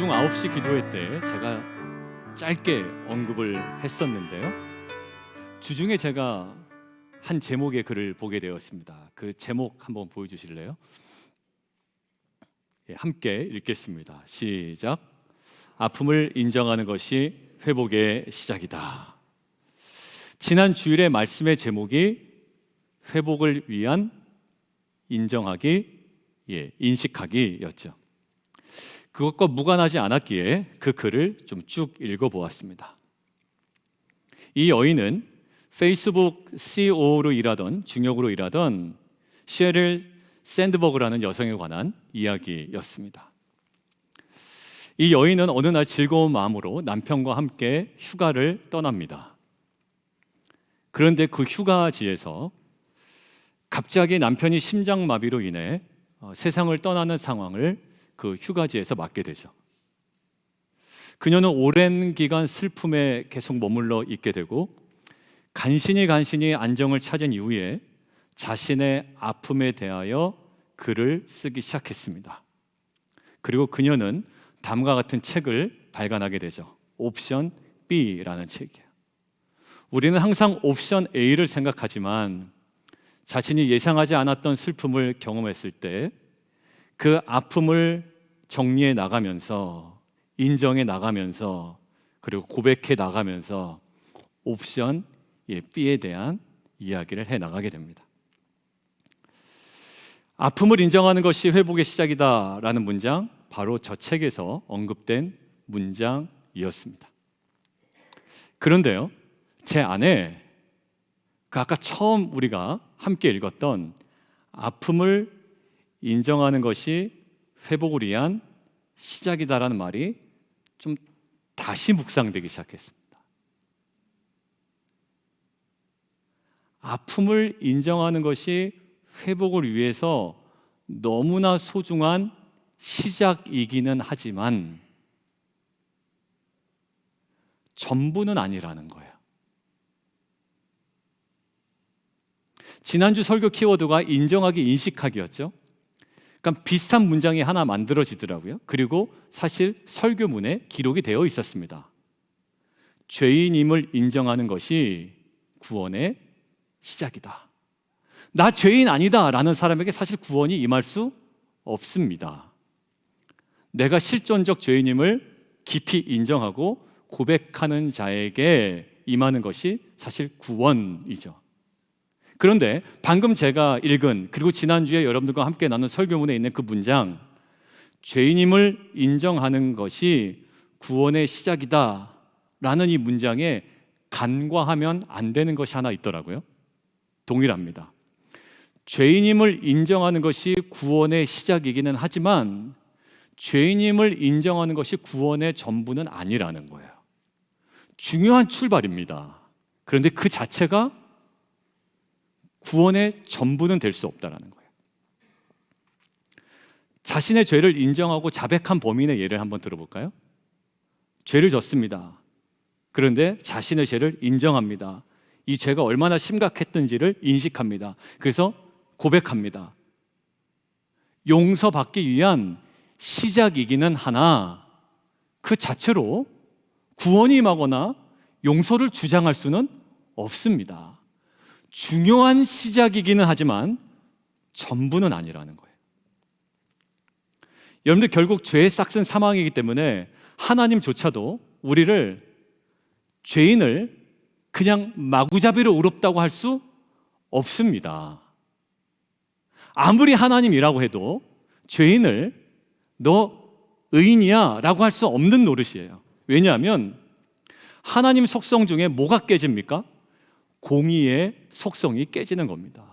주중 9시 기도회 때 제가 짧게 언급을 했었는데요. 주중에 제가 한 제목의 글을 보게 되었습니다. 그 제목 한번 보여주실래요? 함께 읽겠습니다. 시작. 아픔을 인정하는 것이 회복의 시작이다. 지난 주일의 말씀의 제목이 회복을 위한 인정하기, 인식하기였죠. 그것과 무관하지 않았기에 그 글을 좀 쭉 읽어보았습니다. 이 여인은 페이스북 CEO로 일하던, 중역으로 일하던 셰릴 샌드버그라는 여성에 관한 이야기였습니다. 이 여인은 어느 날 즐거운 마음으로 남편과 함께 휴가를 떠납니다. 그런데 그 휴가지에서 갑자기 남편이 심장마비로 인해 세상을 떠나는 상황을 그 휴가지에서 맞게 되죠. 그녀는 오랜 기간 슬픔에 계속 머물러 있게 되고 간신히 안정을 찾은 이후에 자신의 아픔에 대하여 글을 쓰기 시작했습니다. 그리고 그녀는 다음과 같은 책을 발간하게 되죠. 옵션 B라는 책이에요. 우리는 항상 옵션 A를 생각하지만 자신이 예상하지 않았던 슬픔을 경험했을 때 그 아픔을 정리해 나가면서, 인정해 나가면서, 그리고 고백해 나가면서 옵션 B에 대한 이야기를 해 나가게 됩니다. 아픔을 인정하는 것이 회복의 시작이다라는 문장, 바로 저 책에서 언급된 문장이었습니다. 그런데요, 제 안에 아까 처음 우리가 함께 읽었던 아픔을 인정하는 것이 회복을 위한 시작이다라는 말이 좀 다시 묵상되기 시작했습니다. 아픔을 인정하는 것이 회복을 위해서 너무나 소중한 시작이기는 하지만 전부는 아니라는 거예요. 지난주 설교 키워드가 인정하기, 인식하기였죠. 그러니까 비슷한 문장이 하나 만들어지더라고요. 그리고 사실 설교문에 기록이 되어 있었습니다. 죄인임을 인정하는 것이 구원의 시작이다. 나 죄인 아니다 라는 사람에게 사실 구원이 임할 수 없습니다. 내가 실존적 죄인임을 깊이 인정하고 고백하는 자에게 임하는 것이 사실 구원이죠. 그런데 방금 제가 읽은, 그리고 지난주에 여러분들과 함께 나눈 설교문에 있는 그 문장, 죄인임을 인정하는 것이 구원의 시작이다 라는 이 문장에 간과하면 안 되는 것이 하나 있더라고요. 동일합니다. 죄인임을 인정하는 것이 구원의 시작이기는 하지만 죄인임을 인정하는 것이 구원의 전부는 아니라는 거예요. 중요한 출발입니다. 그런데 그 자체가 구원의 전부는 될 수 없다는 거예요. 자신의 죄를 인정하고 자백한 범인의 예를 한번 들어볼까요? 죄를 졌습니다. 그런데 자신의 죄를 인정합니다. 이 죄가 얼마나 심각했던지를 인식합니다. 그래서 고백합니다. 용서받기 위한 시작이기는 하나 그 자체로 구원이 임하거나 용서를 주장할 수는 없습니다. 중요한 시작이기는 하지만 전부는 아니라는 거예요. 여러분들 결국 죄의 싹은 사망이기 때문에 하나님조차도 우리를, 죄인을 그냥 마구잡이로 의롭다고 할 수 없습니다. 아무리 하나님이라고 해도 죄인을 너 의인이야 라고 할 수 없는 노릇이에요. 왜냐하면 하나님 속성 중에 뭐가 깨집니까? 공의의 속성이 깨지는 겁니다.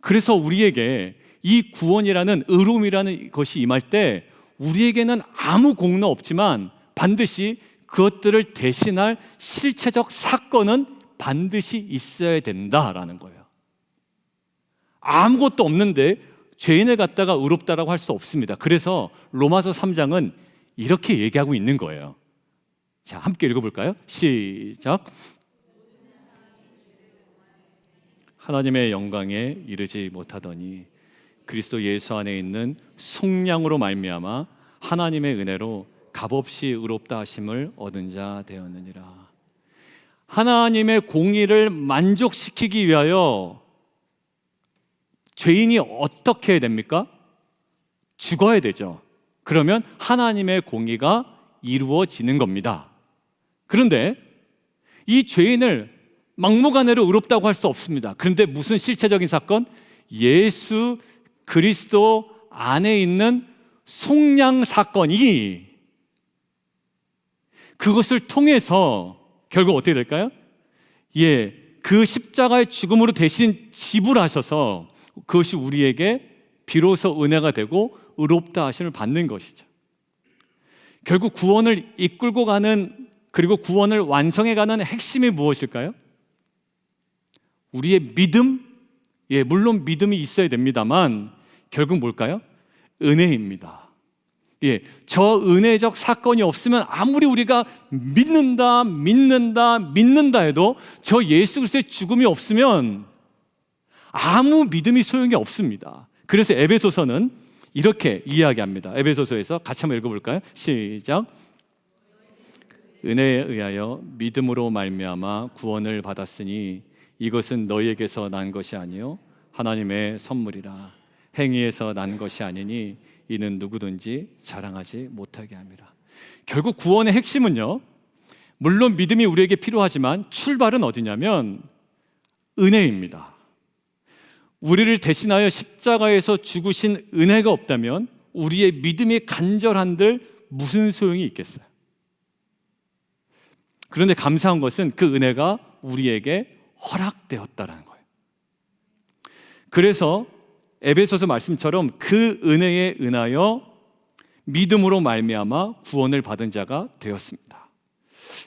그래서 우리에게 이 구원이라는, 의로움이라는 것이 임할 때 우리에게는 아무 공로 없지만 반드시 그것들을 대신할 실체적 사건은 반드시 있어야 된다라는 거예요. 아무것도 없는데 죄인을 갖다가 의롭다라고 할 수 없습니다. 그래서 로마서 3장은 이렇게 얘기하고 있는 거예요. 자, 함께 읽어볼까요? 시작. 하나님의 영광에 이르지 못하더니 그리스도 예수 안에 있는 속량으로 말미암아 하나님의 은혜로 값없이 의롭다 하심을 얻은 자 되었느니라. 하나님의 공의를 만족시키기 위하여 죄인이 어떻게 해야 됩니까? 죽어야 되죠. 그러면 하나님의 공의가 이루어지는 겁니다. 그런데 이 죄인을 막무가내로 의롭다고 할 수 없습니다. 그런데 무슨 실체적인 사건? 예수 그리스도 안에 있는 속량 사건이 그것을 통해서 결국 어떻게 될까요? 그 십자가의 죽음으로 대신 지불하셔서 그것이 우리에게 비로소 은혜가 되고 의롭다 하심을 받는 것이죠. 결국 구원을 이끌고 가는, 그리고 구원을 완성해가는 핵심이 무엇일까요? 우리의 믿음? 물론 믿음이 있어야 됩니다만 결국 뭘까요? 은혜입니다. 저 은혜적 사건이 없으면 아무리 우리가 믿는다 해도 저 예수 그리스도의 죽음이 없으면 아무 믿음이 소용이 없습니다. 그래서 에베소서는 이렇게 이야기합니다. 에베소서에서 같이 한번 읽어볼까요? 시작. 은혜에 의하여 믿음으로 말미암아 구원을 받았으니 이것은 너희에게서 난 것이 아니요 하나님의 선물이라. 행위에서 난 것이 아니니 이는 누구든지 자랑하지 못하게 함이라. 결국 구원의 핵심은요, 물론 믿음이 우리에게 필요하지만 출발은 어디냐면 은혜입니다. 우리를 대신하여 십자가에서 죽으신 은혜가 없다면 우리의 믿음이 간절한들 무슨 소용이 있겠어요? 그런데 감사한 것은 그 은혜가 우리에게 허락되었다라는 거예요. 그래서 에베소서 말씀처럼 그 은혜에 은하여 믿음으로 말미암아 구원을 받은 자가 되었습니다.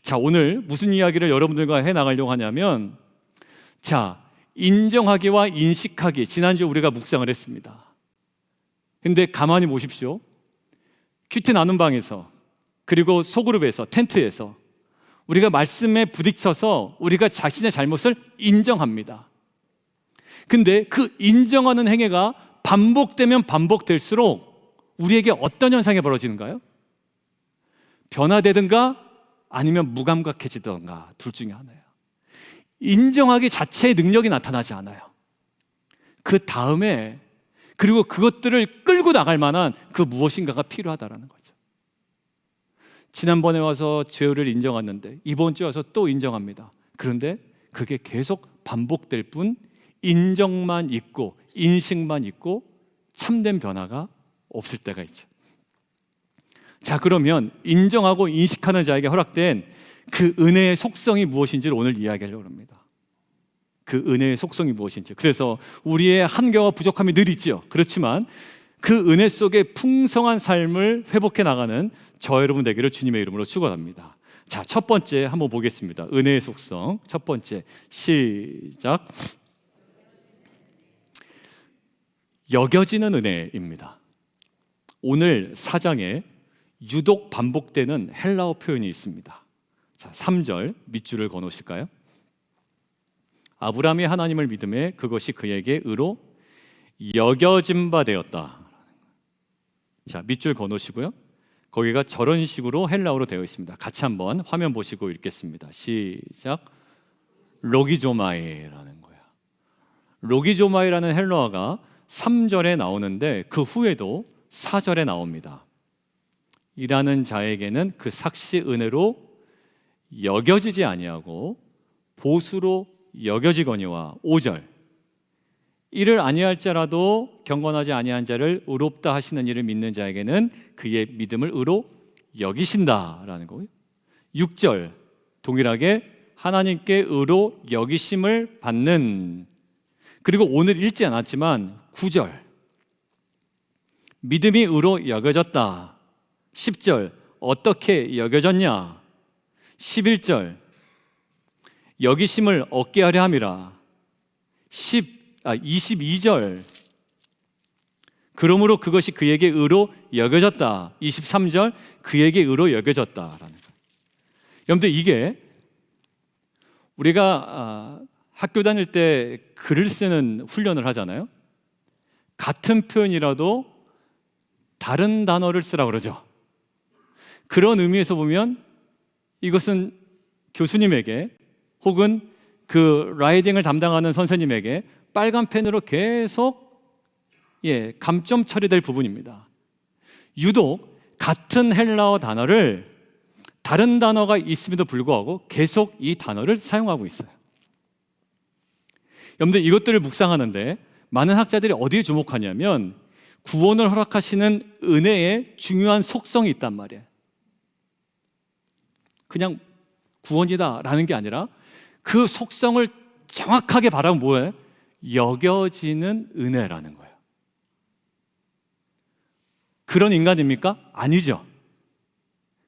자, 오늘 무슨 이야기를 여러분들과 해나가려고 하냐면, 자, 인정하기와 인식하기, 지난주 우리가 묵상을 했습니다. 근데 가만히 보십시오. 큐티 나눔 방에서, 그리고 소그룹에서, 텐트에서 우리가 말씀에 부딪혀서 우리가 자신의 잘못을 인정합니다. 근데 그 인정하는 행위가 반복되면 반복될수록 우리에게 어떤 현상이 벌어지는가요? 변화되든가 아니면 무감각해지든가 둘 중에 하나예요. 인정하기 자체의 능력이 나타나지 않아요. 그 다음에, 그리고 그것들을 끌고 나갈 만한 그 무엇인가가 필요하다는 거죠. 지난번에 와서 죄를 인정했는데 이번 주에 와서 또 인정합니다. 그런데 그게 계속 반복될 뿐 인정만 있고 인식만 있고 참된 변화가 없을 때가 있죠. 자, 그러면 인정하고 인식하는 자에게 허락된 그 은혜의 속성이 무엇인지를 오늘 이야기하려고 합니다. 그 은혜의 속성이 무엇인지. 그래서 우리의 한계와 부족함이 늘 있죠. 그렇지만 그 은혜 속에 풍성한 삶을 회복해 나가는 저 여러분 되기를 주님의 이름으로 축원합니다. 자, 첫 번째 한번 보겠습니다. 은혜의 속성 첫 번째, 시작. 여겨지는 은혜입니다. 오늘 4장에 유독 반복되는 헬라어 표현이 있습니다. 자, 3절 밑줄을 그어놓으실까요? 아브라함이 하나님을 믿음에 그것이 그에게 의로 여겨진 바 되었다. 자, 밑줄 그어놓으시고요. 거기가 저런 식으로 헬라어로 되어 있습니다. 같이 한번 화면 보시고 읽겠습니다. 시작. 로기조마이라는 거예요. 로기조마이라는 헬라어가 3절에 나오는데 그 후에도 4절에 나옵니다. 일하는 자에게는 그 삭시 은혜로 여겨지지 아니하고 보수로 여겨지거니와 5절. 이를 아니할지라도 경건하지 아니한 자를 의롭다 하시는 이를 믿는 자에게는 그의 믿음을 의로 여기신다라는 거고요. 6절 동일하게 하나님께 의로 여기심을 받는, 그리고 오늘 읽지 않았지만 9절 믿음이 의로 여겨졌다. 10절 어떻게 여겨졌냐. 11절 여기심을 얻게 하려 함이라. 22절 그러므로 그것이 그에게 의로 여겨졌다. 23절 그에게 의로 여겨졌다라는 거예요. 여러분들, 이게 우리가 학교 다닐 때 글을 쓰는 훈련을 하잖아요. 같은 표현이라도 다른 단어를 쓰라고 그러죠. 그런 의미에서 보면 이것은 교수님에게 혹은 그 라이딩을 담당하는 선생님에게 빨간 펜으로 계속 감점 처리될 부분입니다. 유독 같은 헬라어 단어를 다른 단어가 있음에도 불구하고 계속 이 단어를 사용하고 있어요. 여러분들 이것들을 묵상하는데 많은 학자들이 어디에 주목하냐면 구원을 허락하시는 은혜의 중요한 속성이 있단 말이에요. 그냥 구원이다라는 게 아니라 그 속성을 정확하게 바라면 뭐예요? 여겨지는 은혜라는 거예요. 그런 인간입니까? 아니죠.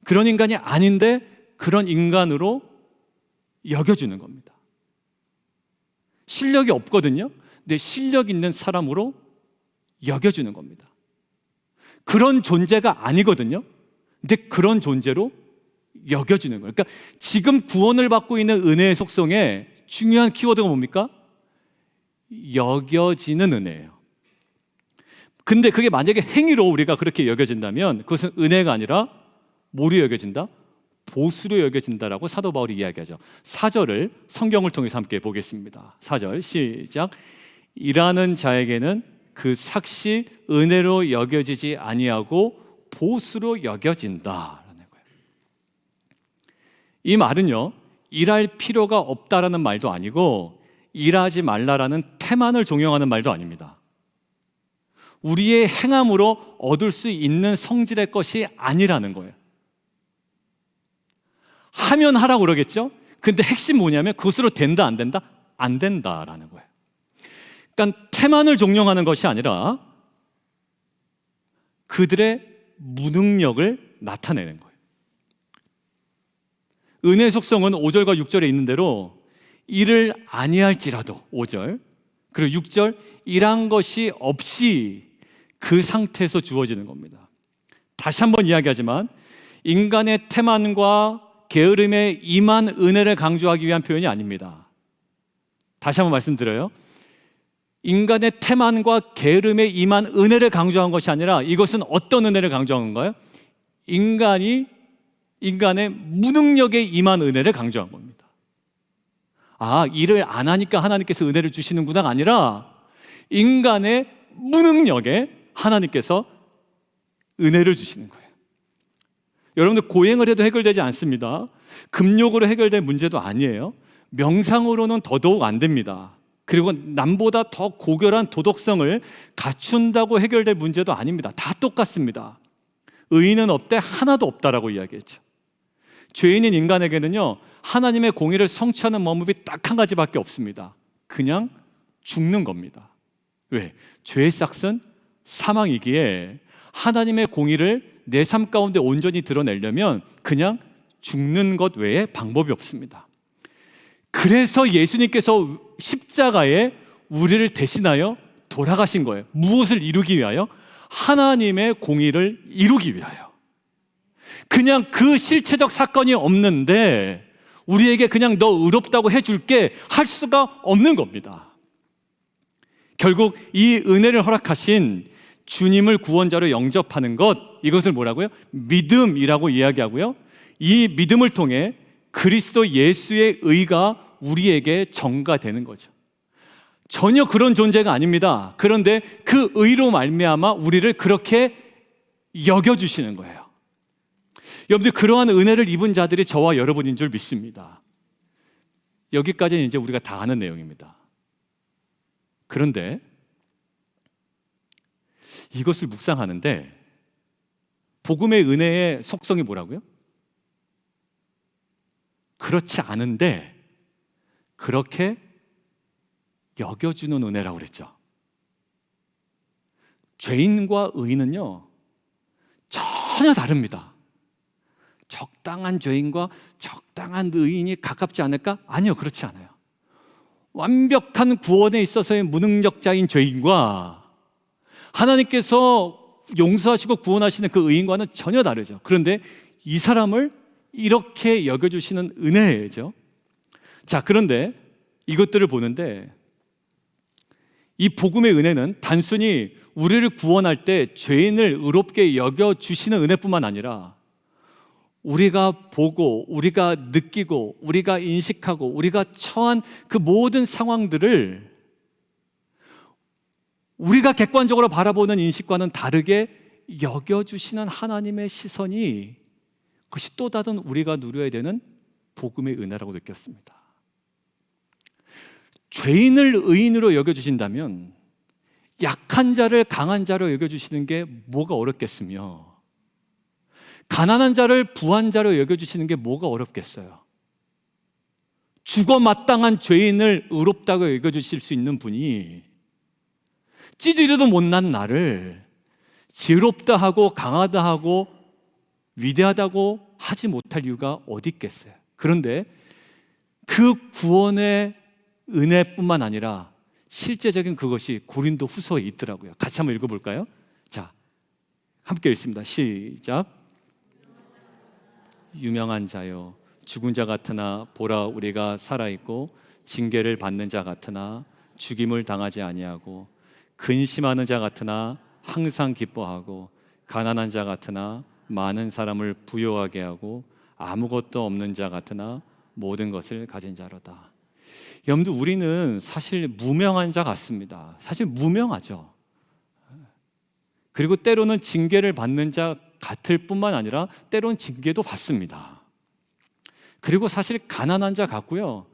그런 인간이 아닌데 그런 인간으로 여겨주는 겁니다. 실력이 없거든요. 근데 실력 있는 사람으로 여겨주는 겁니다. 그런 존재가 아니거든요. 근데 그런 존재로 여겨주는 거예요. 그러니까 지금 구원을 받고 있는 은혜의 속성에 중요한 키워드가 뭡니까? 여겨지는 은혜예요. 근데 그게 만약에 행위로 우리가 그렇게 여겨진다면 그것은 은혜가 아니라 뭐로 여겨진다? 보수로 여겨진다라고 사도 바울이 이야기하죠. 4절을 성경을 통해서 함께 보겠습니다. 4절 시작. 일하는 자에게는 그 삭시 은혜로 여겨지지 아니하고 보수로 여겨진다라는 거예요. 이 말은요, 일할 필요가 없다라는 말도 아니고 일하지 말라라는 태만을 종용하는 말도 아닙니다. 우리의 행함으로 얻을 수 있는 성질의 것이 아니라는 거예요. 하면 하라고 그러겠죠? 근데 핵심 뭐냐면 그것으로 된다 안 된다? 안 된다라는 거예요. 그러니까 태만을 종용하는 것이 아니라 그들의 무능력을 나타내는 거예요. 은혜의 속성은 5절과 6절에 있는 대로 일을 아니할지라도 5절 그리고 6절 일한 것이 없이 그 상태에서 주어지는 겁니다. 다시 한번 이야기하지만 인간의 태만과 게으름에 임한 은혜를 강조하기 위한 표현이 아닙니다. 다시 한번 말씀드려요. 인간의 태만과 게으름에 임한 은혜를 강조한 것이 아니라 이것은 어떤 은혜를 강조한 건가요? 인간의 무능력에 임한 은혜를 강조한 겁니다. 아, 일을 안 하니까 하나님께서 은혜를 주시는구나가 아니라 인간의 무능력에 하나님께서 은혜를 주시는 거예요. 여러분들 고행을 해도 해결되지 않습니다. 금욕으로 해결될 문제도 아니에요. 명상으로는 더더욱 안 됩니다. 그리고 남보다 더 고결한 도덕성을 갖춘다고 해결될 문제도 아닙니다. 다 똑같습니다. 의인은 없대 하나도 없다라고 이야기했죠. 죄인인 인간에게는요, 하나님의 공의를 성취하는 방법이 딱 한 가지밖에 없습니다. 그냥 죽는 겁니다. 왜? 죄의 싹은 사망이기에 하나님의 공의를 내 삶 가운데 온전히 드러내려면 그냥 죽는 것 외에 방법이 없습니다. 그래서 예수님께서 십자가에 우리를 대신하여 돌아가신 거예요. 무엇을 이루기 위하여? 하나님의 공의를 이루기 위하여. 그냥 그 실체적 사건이 없는데 우리에게 그냥 너 의롭다고 해줄게 할 수가 없는 겁니다. 결국 이 은혜를 허락하신 주님을 구원자로 영접하는 것, 이것을 뭐라고요? 믿음이라고 이야기하고요, 이 믿음을 통해 그리스도 예수의 의가 우리에게 전가되는 거죠. 전혀 그런 존재가 아닙니다. 그런데 그 의로 말미암아 우리를 그렇게 여겨주시는 거예요. 여러분들, 그러한 은혜를 입은 자들이 저와 여러분인 줄 믿습니다. 여기까지는 이제 우리가 다 아는 내용입니다. 그런데 이것을 묵상하는데 복음의 은혜의 속성이 뭐라고요? 그렇지 않은데 그렇게 여겨주는 은혜라고 그랬죠. 죄인과 의인은요 전혀 다릅니다. 적당한 죄인과 적당한 의인이 가깝지 않을까? 아니요, 그렇지 않아요. 완벽한 구원에 있어서의 무능력자인 죄인과 하나님께서 용서하시고 구원하시는 그 의인과는 전혀 다르죠. 그런데 이 사람을 이렇게 여겨주시는 은혜죠. 자, 그런데 이것들을 보는데 이 복음의 은혜는 단순히 우리를 구원할 때 죄인을 의롭게 여겨주시는 은혜뿐만 아니라 우리가 보고, 우리가 느끼고, 우리가 인식하고, 우리가 처한 그 모든 상황들을 우리가 객관적으로 바라보는 인식과는 다르게 여겨주시는 하나님의 시선이, 그것이 또 다른 우리가 누려야 되는 복음의 은혜라고 느꼈습니다. 죄인을 의인으로 여겨주신다면 약한 자를 강한 자로 여겨주시는 게 뭐가 어렵겠으며, 가난한 자를 부한 자로 여겨주시는 게 뭐가 어렵겠어요. 죽어 마땅한 죄인을 의롭다고 여겨주실 수 있는 분이 찌질이도 못난 나를 지혜롭다 하고 강하다 하고 위대하다고 하지 못할 이유가 어디 있겠어요. 그런데 그 구원의 은혜뿐만 아니라 실제적인 그것이 고린도 후서에 있더라고요. 같이 한번 읽어볼까요? 자, 함께 읽습니다. 시작. 유명한 자요, 죽은 자 같으나 보라 우리가 살아있고 징계를 받는 자 같으나 죽임을 당하지 아니하고 근심하는 자 같으나 항상 기뻐하고 가난한 자 같으나 많은 사람을 부요하게 하고 아무것도 없는 자 같으나 모든 것을 가진 자로다. 여러분들, 우리는 사실 무명한 자 같습니다. 사실 무명하죠. 그리고 때로는 징계를 받는 자 같을 뿐만 아니라 때로는 징계도 받습니다. 그리고 사실 가난한 자 같고요,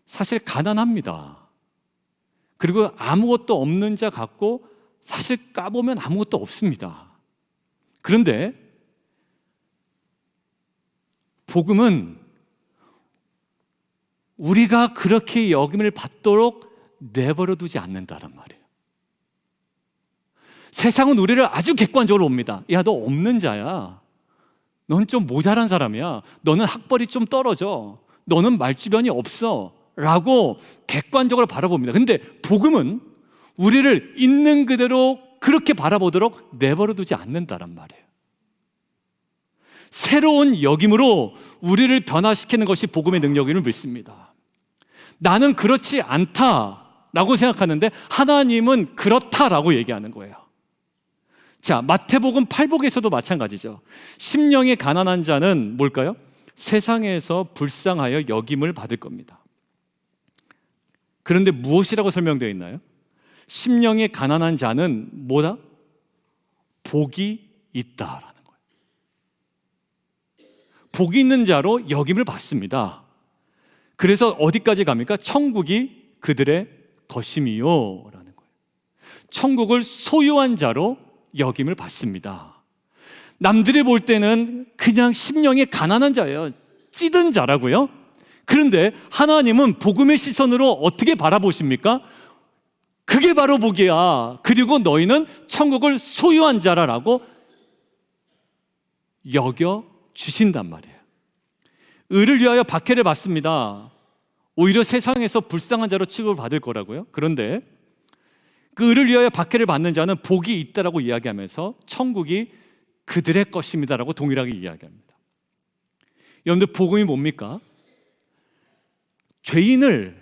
사실 가난합니다. 그리고 아무것도 없는 자 같고 사실 까보면 아무것도 없습니다. 그런데 복음은 우리가 그렇게 여김을 받도록 내버려 두지 않는다란 말이에요. 세상은 우리를 아주 객관적으로 봅니다. 야, 너 없는 자야. 넌 좀 모자란 사람이야. 너는 학벌이 좀 떨어져. 너는 말주변이 없어. 라고 객관적으로 바라봅니다. 근데 복음은 우리를 있는 그대로 그렇게 바라보도록 내버려 두지 않는다란 말이에요. 새로운 여김으로 우리를 변화시키는 것이 복음의 능력임을 믿습니다. 나는 그렇지 않다라고 생각하는데 하나님은 그렇다라고 얘기하는 거예요. 자, 마태복음 8복에서도 마찬가지죠. 심령이 가난한 자는 뭘까요? 세상에서 불쌍하여 여김을 받을 겁니다. 그런데 무엇이라고 설명되어 있나요? 심령이 가난한 자는 뭐다? 복이 있다라는 거예요. 복이 있는 자로 여김을 받습니다. 그래서 어디까지 갑니까? 천국이 그들의 것임이요 라는 거예요. 천국을 소유한 자로 여김을 받습니다. 남들이 볼 때는 그냥 심령이 가난한 자예요. 찌든 자라고요. 그런데 하나님은 복음의 시선으로 어떻게 바라보십니까? 그게 바로 복이야. 그리고 너희는 천국을 소유한 자라라고 여겨 주신단 말이에요. 의를 위하여 박해를 받습니다. 오히려 세상에서 불쌍한 자로 취급을 받을 거라고요. 그런데 그 의를 위하여 박해를 받는 자는 복이 있다라고 이야기하면서 천국이 그들의 것입니다라고 동일하게 이야기합니다. 여러분들, 복음이 뭡니까? 죄인을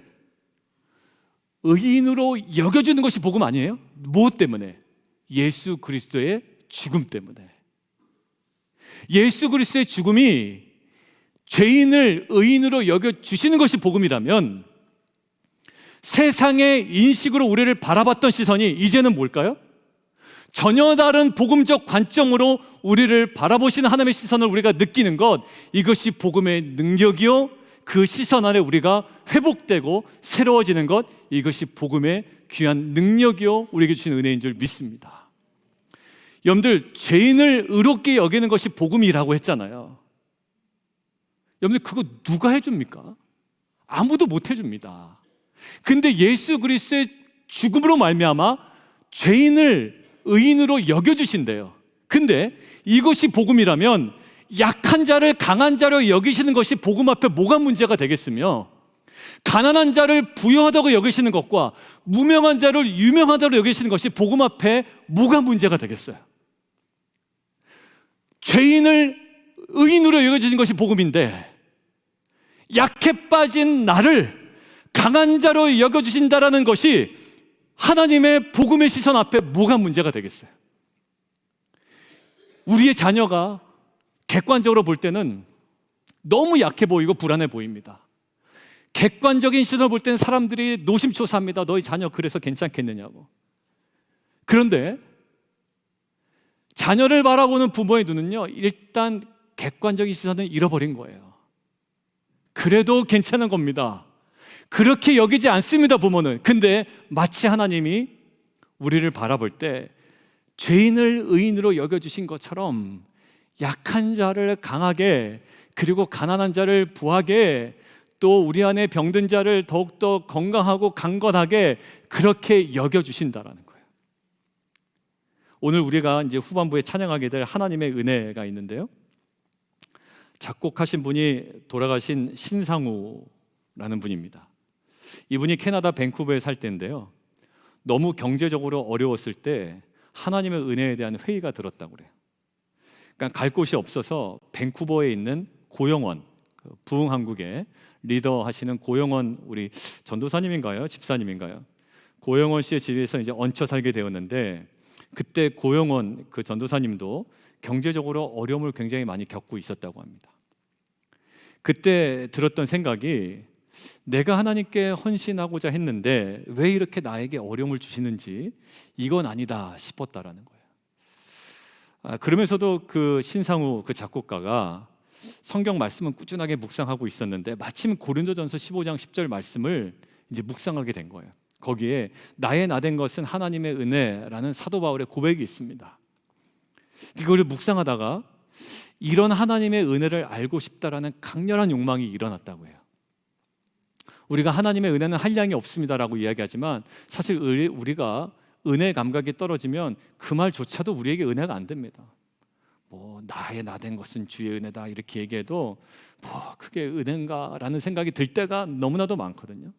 의인으로 여겨주는 것이 복음 아니에요? 무엇 때문에? 예수 그리스도의 죽음 때문에. 예수 그리스도의 죽음이 죄인을 의인으로 여겨주시는 것이 복음이라면 세상의 인식으로 우리를 바라봤던 시선이 이제는 뭘까요? 전혀 다른 복음적 관점으로 우리를 바라보시는 하나님의 시선을 우리가 느끼는 것, 이것이 복음의 능력이요, 그 시선 아래 우리가 회복되고 새로워지는 것, 이것이 복음의 귀한 능력이요 우리에게 주신 은혜인 줄 믿습니다. 여러분들, 죄인을 의롭게 여기는 것이 복음이라고 했잖아요. 여러분들, 그거 누가 해줍니까? 아무도 못 해줍니다. 근데 예수 그리스도의 죽음으로 말미암아 죄인을 의인으로 여겨주신대요. 근데 이것이 복음이라면 약한 자를 강한 자로 여기시는 것이 복음 앞에 뭐가 문제가 되겠으며, 가난한 자를 부유하다고 여기시는 것과 무명한 자를 유명하다고 여기시는 것이 복음 앞에 뭐가 문제가 되겠어요? 죄인을 의인으로 여겨주신 것이 복음인데 약해 빠진 나를 강한 자로 여겨주신다라는 것이 하나님의 복음의 시선 앞에 뭐가 문제가 되겠어요? 우리의 자녀가 객관적으로 볼 때는 너무 약해 보이고 불안해 보입니다. 객관적인 시선을 볼 때는 사람들이 노심초사합니다. 너희 자녀 그래서 괜찮겠느냐고. 그런데 자녀를 바라보는 부모의 눈은요, 일단 객관적인 시선을 잃어버린 거예요. 그래도 괜찮은 겁니다. 그렇게 여기지 않습니다, 부모는. 근데 마치 하나님이 우리를 바라볼 때 죄인을 의인으로 여겨주신 것처럼 약한 자를 강하게, 그리고 가난한 자를 부하게, 또 우리 안에 병든 자를 더욱더 건강하고 강건하게 그렇게 여겨주신다라는 거예요. 오늘 우리가 이제 후반부에 찬양하게 될 하나님의 은혜가 있는데요, 작곡하신 분이 돌아가신 신상우라는 분입니다. 이분이 캐나다 밴쿠버에 살 때인데요, 너무 경제적으로 어려웠을 때 하나님의 은혜에 대한 회의가 들었다고 그래요. 그러니까 갈 곳이 없어서 밴쿠버에 있는 고영원, 부흥한국의 리더 하시는 고영원, 우리 전도사님인가요? 집사님인가요? 고영원 씨의 집에서 이제 얹혀 살게 되었는데, 그때 고영원 그 전도사님도 경제적으로 어려움을 굉장히 많이 겪고 있었다고 합니다. 그때 들었던 생각이, 내가 하나님께 헌신하고자 했는데 왜 이렇게 나에게 어려움을 주시는지 이건 아니다 싶었다라는 거예요. 그러면서도 그 신상우 그 작곡가가 성경 말씀은 꾸준하게 묵상하고 있었는데 마침 고린도전서 15장 10절 말씀을 이제 묵상하게 된 거예요. 거기에 나의 나된 것은 하나님의 은혜라는 사도 바울의 고백이 있습니다. 이거를 묵상하다가 이런 하나님의 은혜를 알고 싶다라는 강렬한 욕망이 일어났다고 해요. 우리가 하나님의 은혜는 한량이 없습니다라고 이야기하지만 사실 우리가 은혜 감각이 떨어지면 그 말조차도 우리에게 은혜가 안 됩니다. 뭐 나의 나된 것은 주의 은혜다 이렇게 얘기해도 뭐 그게 은혜인가라는 생각이 들 때가 너무나도 많거든요.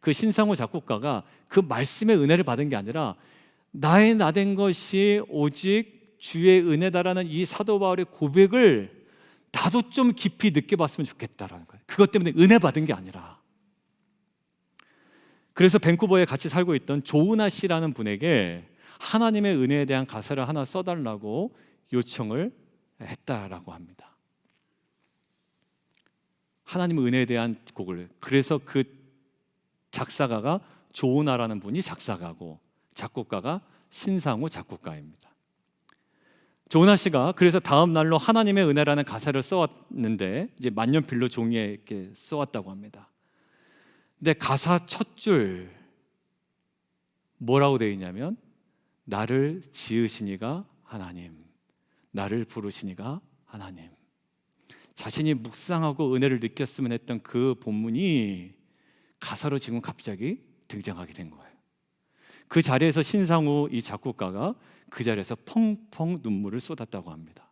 그 신상우 작곡가가 그 말씀의 은혜를 받은 게 아니라 나의 나된 것이 오직 주의 은혜다라는 이 사도 바울의 고백을 나도 좀 깊이 느껴봤으면 좋겠다라는 거예요. 그것 때문에 은혜 받은 게 아니라. 그래서 밴쿠버에 같이 살고 있던 조은아 씨라는 분에게 하나님의 은혜에 대한 가사를 하나 써달라고 요청을 했다라고 합니다. 하나님의 은혜에 대한 곡을. 그래서 그 작사가가 조은아라는 분이 작사가고 작곡가가 신상우 작곡가입니다. 조은아 씨가 그래서 다음 날로 하나님의 은혜라는 가사를 써왔는데 이제 만년필로 종이에 이렇게 써왔다고 합니다. 근데 가사 첫 줄 뭐라고 되어 있냐면, 나를 지으시니가 하나님, 나를 부르시니가 하나님. 자신이 묵상하고 은혜를 느꼈으면 했던 그 본문이 가사로 지금 갑자기 등장하게 된 거예요. 그 자리에서 신상우 이 작곡가가 그 자리에서 펑펑 눈물을 쏟았다고 합니다.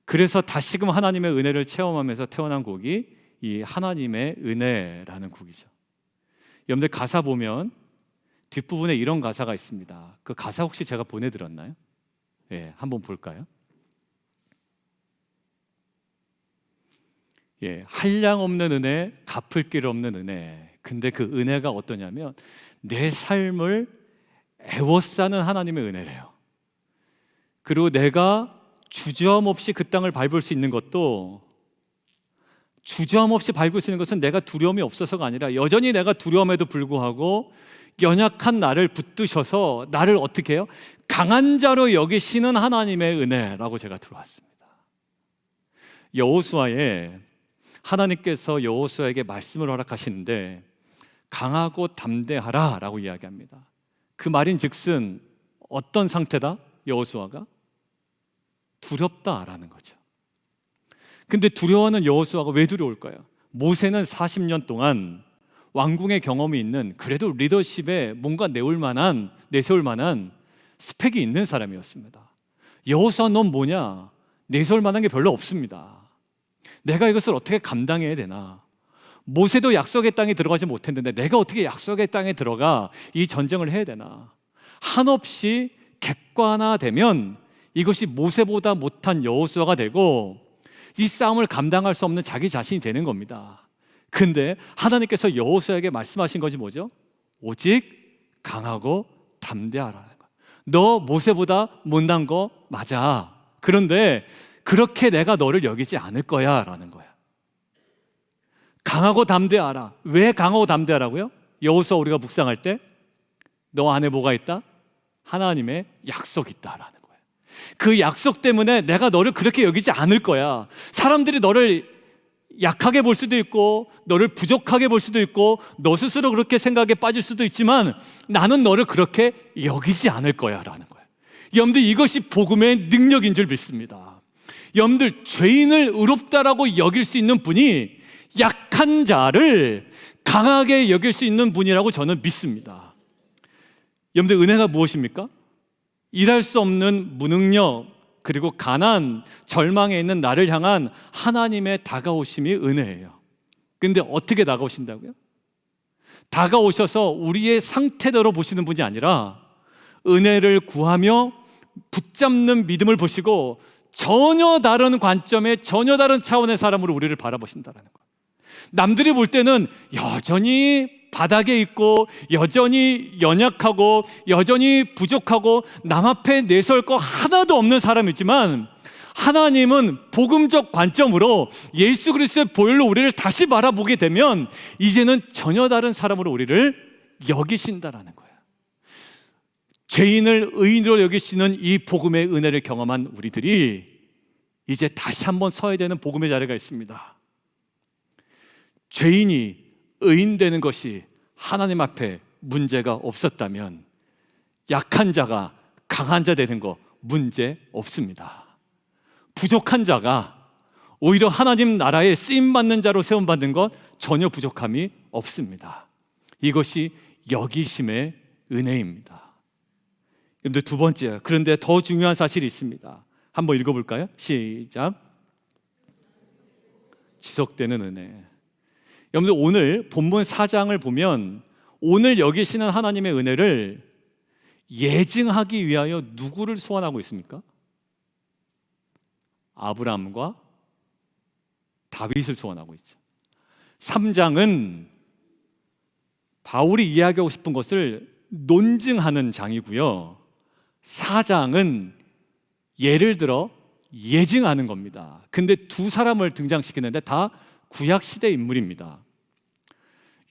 그래서 다시금 하나님의 은혜를 체험하면서 태어난 곡이 이 하나님의 은혜라는 곡이죠. 여러분들 가사 보면 뒷부분에 이런 가사가 있습니다. 그 가사 혹시 제가 보내드렸나요? 예, 한번 볼까요? 예, 한량 없는 은혜, 갚을 길 없는 은혜. 근데 그 은혜가 어떠냐면 내 삶을 애워싸는 하나님의 은혜래요. 그리고 내가 주저함 없이 그 땅을 밟을 수 있는 것도, 주저함 없이 밟을 수 있는 것은 내가 두려움이 없어서가 아니라 여전히 내가 두려움에도 불구하고 연약한 나를 붙드셔서 나를 어떻게 해요? 강한 자로 여기시는 하나님의 은혜라고 제가 들어왔습니다. 여호수아에 하나님께서 여호수아에게 말씀을 허락하시는데 강하고 담대하라 라고 이야기합니다. 그 말인 즉슨 어떤 상태다? 여호수아가 두렵다라는 거죠. 근데 두려워하는 여호수아가 왜 두려울까요? 모세는 40년 동안 왕궁의 경험이 있는, 그래도 리더십에 뭔가 내세울 만한 스펙이 있는 사람이었습니다. 여호수아 넌 뭐냐? 내세울 만한 게 별로 없습니다. 내가 이것을 어떻게 감당해야 되나? 모세도 약속의 땅에 들어가지 못했는데 내가 어떻게 약속의 땅에 들어가 이 전쟁을 해야 되나? 한없이 객관화되면 이것이 모세보다 못한 여호수아가 되고 이 싸움을 감당할 수 없는 자기 자신이 되는 겁니다. 근데 하나님께서 여호수아에게 말씀하신 것이 뭐죠? 오직 강하고 담대하라는 거야. 너 모세보다 못난 거 맞아. 그런데 그렇게 내가 너를 여기지 않을 거야 라는 거야. 강하고 담대하라. 왜 강하고 담대하라고요? 여호수아 우리가 묵상할 때 너 안에 뭐가 있다? 하나님의 약속이 있다라는 거예요. 그 약속 때문에 내가 너를 그렇게 여기지 않을 거야. 사람들이 너를 약하게 볼 수도 있고 너를 부족하게 볼 수도 있고 너 스스로 그렇게 생각에 빠질 수도 있지만 나는 너를 그렇게 여기지 않을 거야 라는 거예요. 여러분들, 이것이 복음의 능력인 줄 믿습니다. 여러분들, 죄인을 의롭다라고 여길 수 있는 분이 약한 자를 강하게 여길 수 있는 분이라고 저는 믿습니다. 여러분들, 은혜가 무엇입니까? 일할 수 없는 무능력, 그리고 가난, 절망에 있는 나를 향한 하나님의 다가오심이 은혜예요. 그런데 어떻게 다가오신다고요? 다가오셔서 우리의 상태대로 보시는 분이 아니라 은혜를 구하며 붙잡는 믿음을 보시고 전혀 다른 관점에 전혀 다른 차원의 사람으로 우리를 바라보신다는 거예요. 남들이 볼 때는 여전히 바닥에 있고 여전히 연약하고 여전히 부족하고 남 앞에 내설 거 하나도 없는 사람이지만 하나님은 복음적 관점으로 예수 그리스도의 보혈로 우리를 다시 바라보게 되면 이제는 전혀 다른 사람으로 우리를 여기신다라는 거예요. 죄인을 의인으로 여기시는 이 복음의 은혜를 경험한 우리들이 이제 다시 한번 서야 되는 복음의 자리가 있습니다. 죄인이 의인되는 것이 하나님 앞에 문제가 없었다면 약한 자가 강한 자 되는 거 문제 없습니다. 부족한 자가 오히려 하나님 나라에 쓰임받는 자로 세움받는 것 전혀 부족함이 없습니다. 이것이 여기심의 은혜입니다. 여러분들, 두 번째, 그런데 더 중요한 사실이 있습니다. 한번 읽어볼까요? 시작. 지속되는 은혜. 여러분들, 오늘 본문 4장을 보면 오늘 여기시는 하나님의 은혜를 예증하기 위하여 누구를 소환하고 있습니까? 아브라함과 다윗을 소환하고 있죠. 3장은 바울이 이야기하고 싶은 것을 논증하는 장이고요. 4장은 예를 들어 예증하는 겁니다. 근데 두 사람을 등장시키는데 다 구약시대 인물입니다.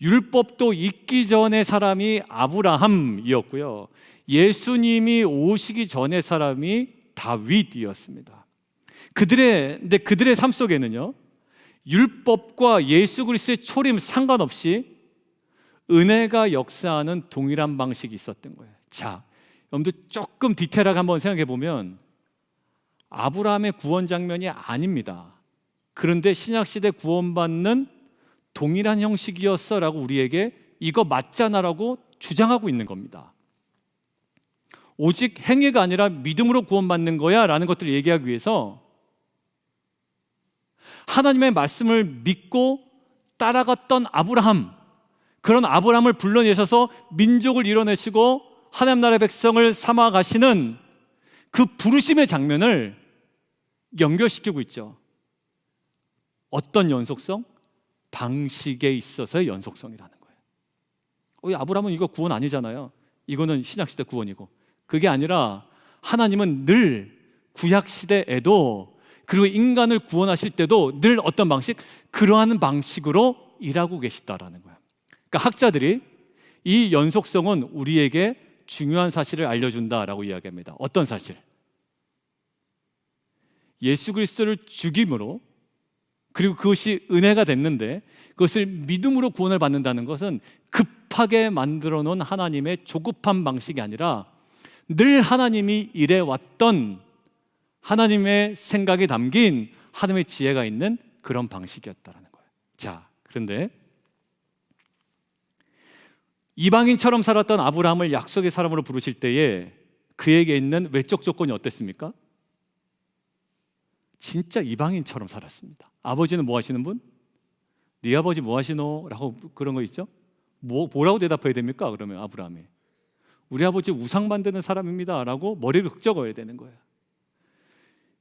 율법도 있기 전의 사람이 아브라함이었고요. 예수님이 오시기 전의 사람이 다윗이었습니다. 그들의 삶 속에는요, 율법과 예수 그리스도의 초림 상관없이 은혜가 역사하는 동일한 방식이 있었던 거예요. 자, 여러분들 조금 디테일하게 한번 생각해 보면 아브라함의 구원 장면이 아닙니다. 그런데 신약시대 구원받는 동일한 형식이었어라고 우리에게 이거 맞잖아라고 주장하고 있는 겁니다. 오직 행위가 아니라 믿음으로 구원받는 거야 라는 것들을 얘기하기 위해서 하나님의 말씀을 믿고 따라갔던 아브라함, 그런 아브라함을 불러내셔서 민족을 이뤄내시고 하나님 나라의 백성을 삼아 가시는 그 부르심의 장면을 연결시키고 있죠. 어떤 연속성? 방식에 있어서의 연속성이라는 거예요. 아브라함은 이거 구원 아니잖아요. 이거는 신약시대 구원이고. 그게 아니라 하나님은 늘 구약시대에도 그리고 인간을 구원하실 때도 늘 어떤 방식? 그러한 방식으로 일하고 계시다라는 거예요. 그러니까 학자들이 이 연속성은 우리에게 중요한 사실을 알려준다라고 이야기합니다. 어떤 사실? 예수 그리스도를 죽임으로, 그리고 그것이 은혜가 됐는데 그것을 믿음으로 구원을 받는다는 것은 급하게 만들어 놓은 하나님의 조급한 방식이 아니라 늘 하나님이 일해왔던 하나님의 생각이 담긴 하나님의 지혜가 있는 그런 방식이었다는 거예요. 자, 그런데 이방인처럼 살았던 아브라함을 약속의 사람으로 부르실 때에 그에게 있는 외적 조건이 어땠습니까? 진짜 이방인처럼 살았습니다. 아버지는 뭐 하시는 분? 네 아버지 뭐 하시노? 라고 그런 거 있죠? 뭐라고 대답해야 됩니까? 그러면 아브라함이 우리 아버지 우상 만드는 사람입니다 라고 머리를 흑적어야 되는 거예요.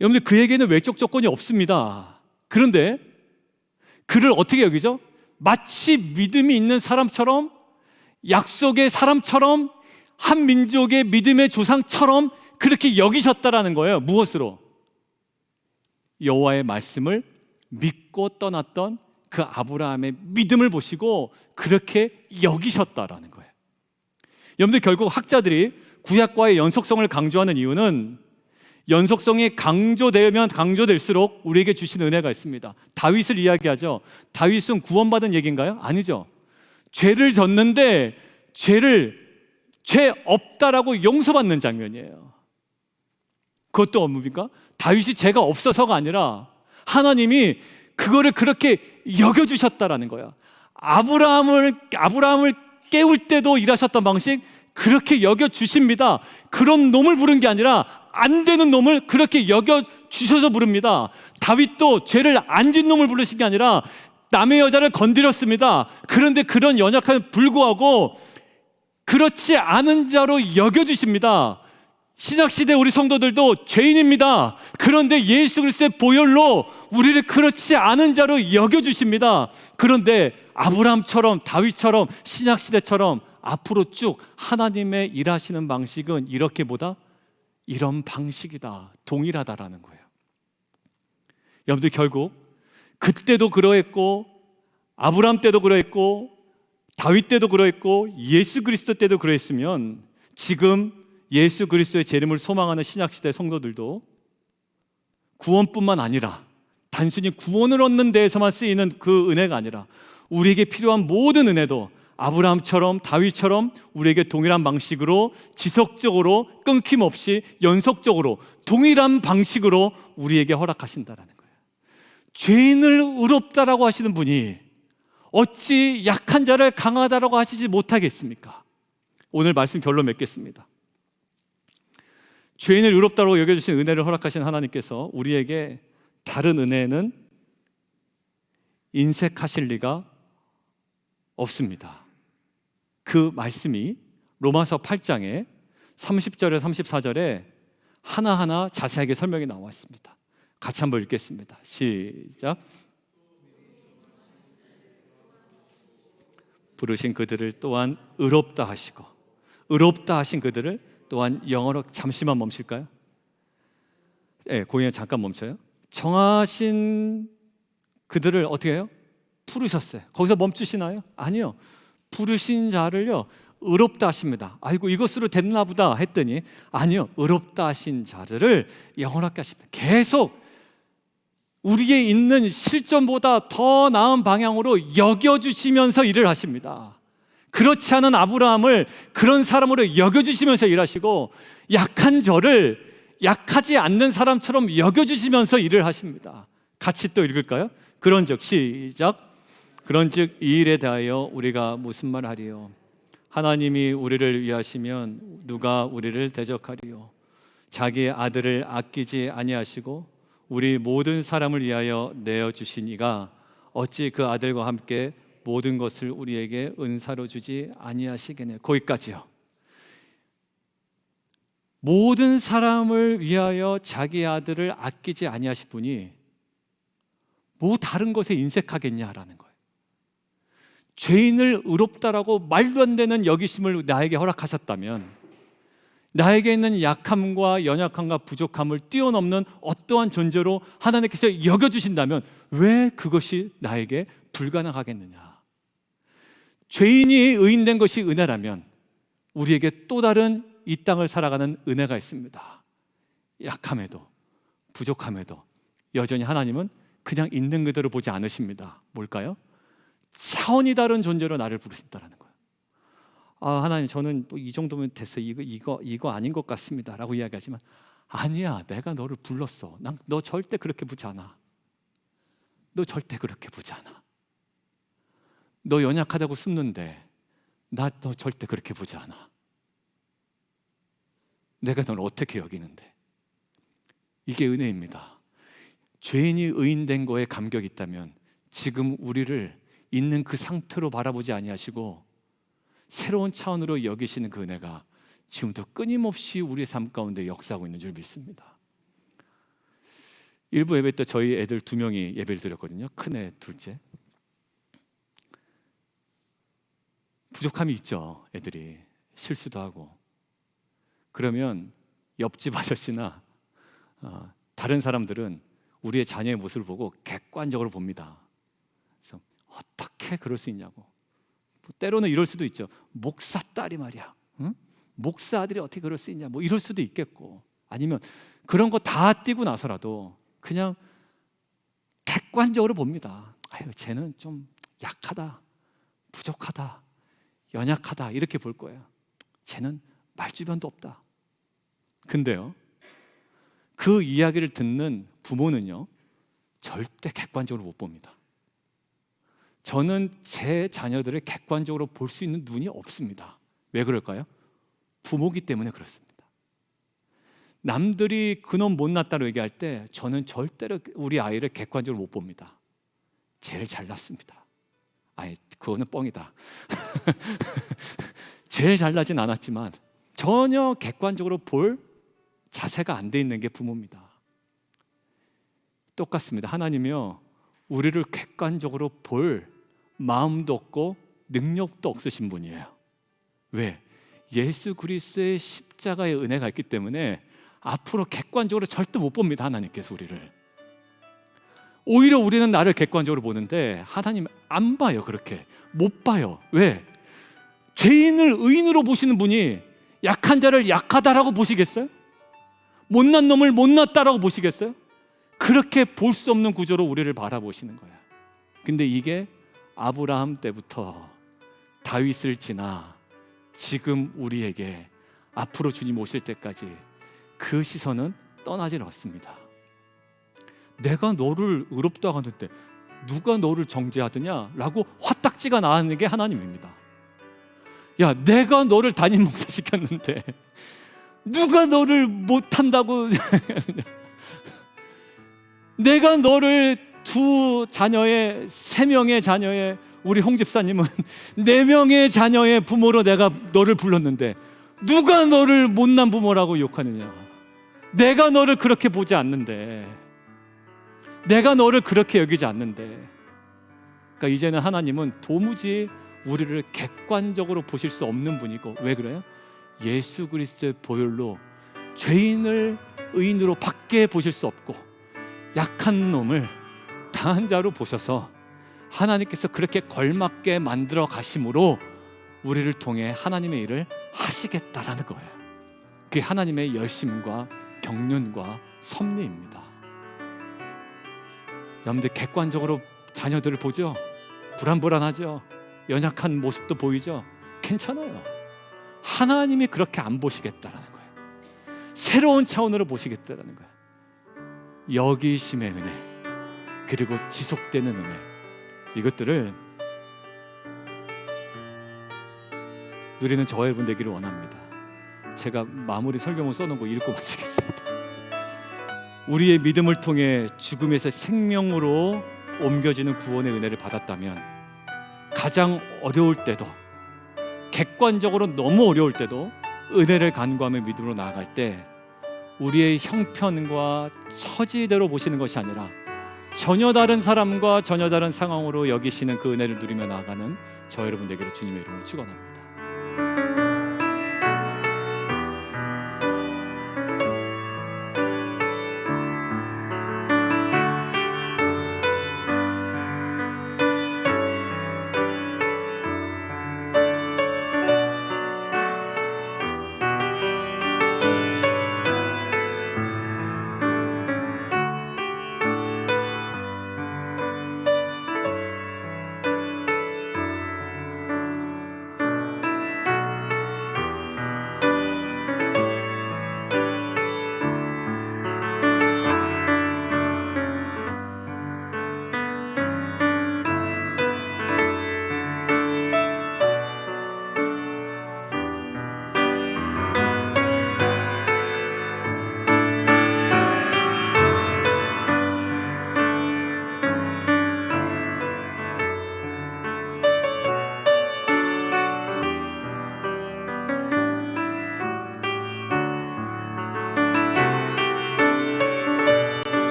여러분들, 그에게는 외적 조건이 없습니다. 그런데 그를 어떻게 여기죠? 마치 믿음이 있는 사람처럼, 약속의 사람처럼, 한 민족의 믿음의 조상처럼 그렇게 여기셨다라는 거예요. 무엇으로? 여호와의 말씀을 믿고 떠났던 그 아브라함의 믿음을 보시고 그렇게 여기셨다라는 거예요. 여러분들, 결국 학자들이 구약과의 연속성을 강조하는 이유는 연속성이 강조되면 강조될수록 우리에게 주신 은혜가 있습니다. 다윗을 이야기하죠. 다윗은 구원받은 얘기인가요? 아니죠. 죄를 졌는데 죄 없다라고 용서받는 장면이에요. 그것도 뭡니까? 다윗이 죄가 없어서가 아니라 하나님이 그거를 그렇게 여겨주셨다라는 거야. 아브라함을 깨울 때도 일하셨던 방식 그렇게 여겨주십니다. 그런 놈을 부른 게 아니라 안 되는 놈을 그렇게 여겨주셔서 부릅니다. 다윗도 죄를 안 진 놈을 부르신 게 아니라 남의 여자를 건드렸습니다. 그런데 그런 연약함에 불구하고 그렇지 않은 자로 여겨주십니다. 신약시대 우리 성도들도 죄인입니다. 그런데 예수 그리스도의 보혈로 우리를 그렇지 않은 자로 여겨주십니다. 그런데 아브라함처럼 다윗처럼 신약시대처럼 앞으로 쭉 하나님의 일하시는 방식은 이렇게보다 이런 방식이다, 동일하다라는 거예요. 여러분들, 결국 그때도 그러했고 아브라함 때도 그러했고 다윗 때도 그러했고 예수 그리스도 때도 그러했으면 지금 예수 그리스도의 재림을 소망하는 신약시대 성도들도 구원뿐만 아니라 단순히 구원을 얻는 데에서만 쓰이는 그 은혜가 아니라 우리에게 필요한 모든 은혜도 아브라함처럼 다윗처럼 우리에게 동일한 방식으로 지속적으로 끊김없이 연속적으로 동일한 방식으로 우리에게 허락하신다라는 거예요. 죄인을 의롭다라고 하시는 분이 어찌 약한 자를 강하다라고 하시지 못하겠습니까? 오늘 말씀 결론 맺겠습니다. 죄인을 의롭다고 여겨주신 은혜를 허락하신 하나님께서 우리에게 다른 은혜는 인색하실 리가 없습니다. 그 말씀이 로마서 8장에 30절에 34절에 하나하나 자세하게 설명이 나와 있습니다. 같이 한번 읽겠습니다. 시작. 부르신 그들을 또한 의롭다 하시고 의롭다 하신 그들을 또한 영어로 잠시만 멈출까요? 네, 공연 잠깐 멈춰요. 정하신 그들을 어떻게 해요? 부르셨어요. 거기서 멈추시나요? 아니요. 부르신 자를요 의롭다 하십니다. 아이고 이것으로 됐나 보다 했더니 아니요, 의롭다 하신 자들을 영원하게 하십니다. 계속 우리에 있는 실존보다 더 나은 방향으로 여겨주시면서 일을 하십니다. 그렇지 않은 아브라함을 그런 사람으로 여겨주시면서 일하시고 약한 저를 약하지 않는 사람처럼 여겨주시면서 일을 하십니다. 같이 또 읽을까요? 그런즉 시작. 그런즉 이 일에 대하여 우리가 무슨 말 하리요? 하나님이 우리를 위하시면 누가 우리를 대적하리요? 자기의 아들을 아끼지 아니하시고 우리 모든 사람을 위하여 내어주신 이가 어찌 그 아들과 함께 모든 것을 우리에게 은사로 주지 아니하시겠느냐. 거기까지요. 모든 사람을 위하여 자기 아들을 아끼지 아니하신 분이 뭐 다른 것에 인색하겠냐라는 거예요. 죄인을 의롭다라고 말도 안 되는 여기심을 나에게 허락하셨다면 나에게 있는 약함과 연약함과 부족함을 뛰어넘는 어떠한 존재로 하나님께서 여겨주신다면 왜 그것이 나에게 불가능하겠느냐. 죄인이 의인된 것이 은혜라면 우리에게 또 다른 이 땅을 살아가는 은혜가 있습니다. 약함에도 부족함에도 여전히 하나님은 그냥 있는 그대로 보지 않으십니다. 뭘까요? 차원이 다른 존재로 나를 부르신다는 거예요. 아, 하나님, 저는 이 정도면 됐어. 이거 아닌 것 같습니다. 라고 이야기하지만 아니야, 내가 너를 불렀어. 너 절대 그렇게 보지 않아. 너 절대 그렇게 보지 않아. 너 연약하다고 숨는데 너 절대 그렇게 보지 않아. 내가 너를 어떻게 여기는데. 이게 은혜입니다. 죄인이 의인된 거에 감격이 있다면 지금 우리를 있는 그 상태로 바라보지 아니하시고 새로운 차원으로 여기시는 그 은혜가 지금도 끊임없이 우리의 삶 가운데 역사하고 있는 줄 믿습니다. 일부 예배 때 저희 애들 2명이 예배를 드렸거든요. 큰애, 둘째. 부족함이 있죠. 애들이 실수도 하고 그러면 옆집 아저씨나 다른 사람들은 우리의 자녀의 모습을 보고 객관적으로 봅니다. 그래서 어떻게 그럴 수 있냐고. 때로는 이럴 수도 있죠. 목사 딸이 말이야, 응? 목사 아들이 어떻게 그럴 수 있냐, 뭐 이럴 수도 있겠고, 아니면 그런 거 다 띄고 나서라도 그냥 객관적으로 봅니다. 아유, 쟤는 좀 약하다, 부족하다, 연약하다, 이렇게 볼 거예요. 쟤는 말주변도 없다. 근데요, 그 이야기를 듣는 부모는요, 절대 객관적으로 못 봅니다. 저는 제 자녀들을 객관적으로 볼 수 있는 눈이 없습니다. 왜 그럴까요? 부모기 때문에 그렇습니다. 남들이 그놈 못났다고 얘기할 때 저는 절대로 우리 아이를 객관적으로 못 봅니다. 제일 잘났습니다. 아이, 그거는 뻥이다. 제일 잘나진 않았지만 전혀 객관적으로 볼 자세가 안 돼 있는 게 부모입니다. 똑같습니다. 하나님이요, 우리를 객관적으로 볼 마음도 없고 능력도 없으신 분이에요. 왜? 예수 그리스도의 십자가의 은혜가 있기 때문에 앞으로 객관적으로 절대 못 봅니다. 하나님께서 우리를. 오히려 우리는 나를 객관적으로 보는데 하나님 안 봐요. 그렇게 못 봐요. 왜? 죄인을 의인으로 보시는 분이 약한 자를 약하다라고 보시겠어요? 못난 놈을 못났다라고 보시겠어요? 그렇게 볼 수 없는 구조로 우리를 바라보시는 거예요. 근데 이게 아브라함 때부터 다윗을 지나 지금 우리에게 앞으로 주님 오실 때까지 그 시선은 떠나질 않습니다. 내가 너를 의롭다고 하는데 누가 너를 정죄하더냐? 라고 화딱지가 나는 게 하나님입니다. 야, 내가 너를 담임 목사 시켰는데 누가 너를 못한다고 내가 너를 세 명의 자녀의, 우리 홍 집사님은 4명의 자녀의 부모로 내가 너를 불렀는데 누가 너를 못난 부모라고 욕하느냐? 내가 너를 그렇게 보지 않는데, 내가 너를 그렇게 여기지 않는데. 그러니까 이제는 하나님은 도무지 우리를 객관적으로 보실 수 없는 분이고, 왜 그래요? 예수 그리스도의 보혈로 죄인을 의인으로 밖에 보실 수 없고 약한 놈을 강한 자로 보셔서 하나님께서 그렇게 걸맞게 만들어 가심으로 우리를 통해 하나님의 일을 하시겠다라는 거예요. 그게 하나님의 열심과 경륜과 섭리입니다. 여러분들 객관적으로 자녀들을 보죠? 불안불안하죠? 연약한 모습도 보이죠? 괜찮아요. 하나님이 그렇게 안 보시겠다라는 거예요. 새로운 차원으로 보시겠다라는 거예요. 여기심의 은혜, 그리고 지속되는 은혜, 이것들을 누리는 저와 여러분 되기를 원합니다. 제가 마무리 설교문 써놓은 거 읽고 마치겠습니다. 우리의 믿음을 통해 죽음에서 생명으로 옮겨지는 구원의 은혜를 받았다면, 가장 어려울 때도, 객관적으로 너무 어려울 때도 은혜를 간구하며 믿음으로 나아갈 때 우리의 형편과 처지대로 보시는 것이 아니라 전혀 다른 사람과 전혀 다른 상황으로 여기시는 그 은혜를 누리며 나아가는 저 여러분 되기를 주님의 이름으로 축원합니다.